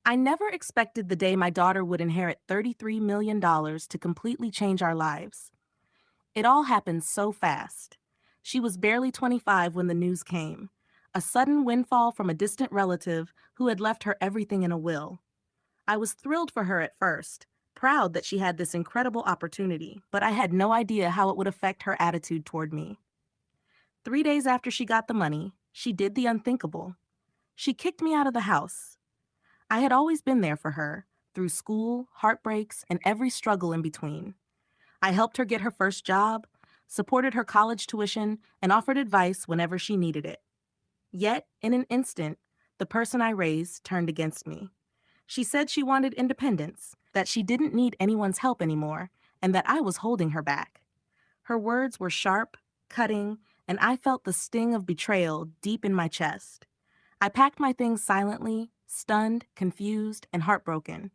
I never expected the day my daughter would inherit $33 million to completely change our lives. It all happened so fast. She was barely 25 when the news came. A sudden windfall from a distant relative who had left her everything in a will. I was thrilled for her at first, proud that she had this incredible opportunity, but I had no idea how it would affect her attitude toward me. 3 days after she got the money, she did the unthinkable. She kicked me out of the house. I had always been there for her, through school, heartbreaks, and every struggle in between. I helped her get her first job, supported her college tuition, and offered advice whenever she needed it. Yet, in an instant, the person I raised turned against me. She said she wanted independence, that she didn't need anyone's help anymore, and that I was holding her back. Her words were sharp, cutting, and I felt the sting of betrayal deep in my chest. I packed my things silently, stunned, confused, and heartbroken.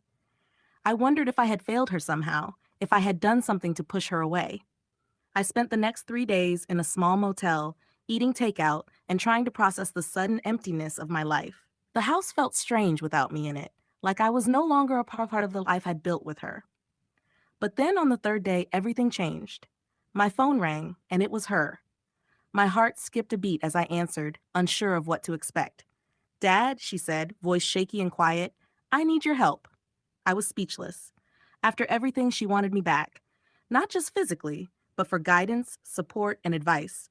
I wondered if I had failed her somehow, if I had done something to push her away. I spent the next 3 days in a small motel, eating takeout and trying to process the sudden emptiness of my life. The house felt strange without me in it, like I was no longer a part of the life I'd built with her. But then on the third day, everything changed. My phone rang, and it was her. My heart skipped a beat as I answered, unsure of what to expect. "Dad," she said, voice shaky and quiet, "I need your help." I was speechless. After everything, she wanted me back. Not just physically, but for guidance, support, and advice.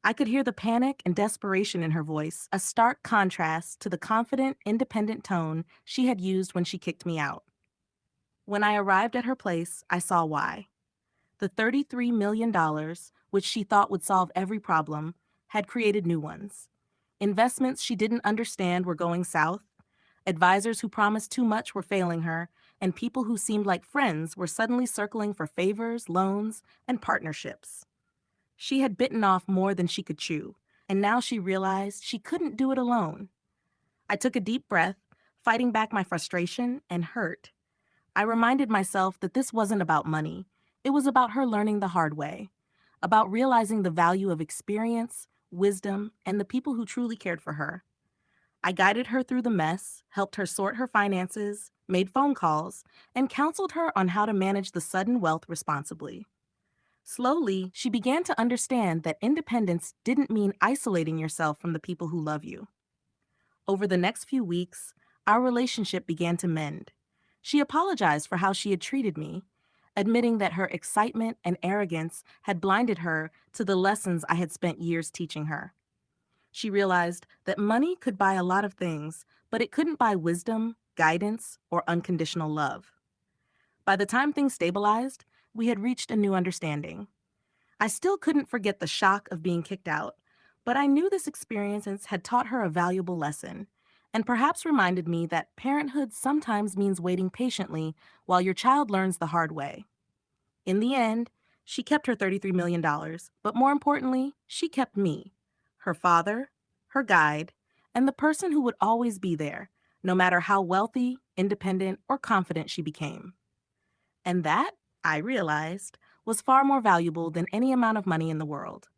I could hear the panic and desperation in her voice, a stark contrast to the confident, independent tone she had used when she kicked me out. When I arrived at her place, I saw why. The $33 million, which she thought would solve every problem, had created new ones. Investments she didn't understand were going south, advisors who promised too much were failing her, and people who seemed like friends were suddenly circling for favors, loans, and partnerships. She had bitten off more than she could chew, and now she realized she couldn't do it alone. I took a deep breath, fighting back my frustration and hurt. I reminded myself that this wasn't about money. It was about her learning the hard way, about realizing the value of experience, wisdom, and the people who truly cared for her. I guided her through the mess, helped her sort her finances, made phone calls, and counseled her on how to manage the sudden wealth responsibly. Slowly, she began to understand that independence didn't mean isolating yourself from the people who love you. Over the next few weeks, our relationship began to mend. She apologized for how she had treated me, admitting that her excitement and arrogance had blinded her to the lessons I had spent years teaching her. She realized that money could buy a lot of things, but it couldn't buy wisdom, guidance, or unconditional love. By the time things stabilized, we had reached a new understanding. I still couldn't forget the shock of being kicked out, but I knew this experience had taught her a valuable lesson, and perhaps reminded me that parenthood sometimes means waiting patiently while your child learns the hard way. In the end, she kept her $33 million, but more importantly, she kept me, her father, her guide, and the person who would always be there, no matter how wealthy, independent, or confident she became. And that, I realized, was far more valuable than any amount of money in the world.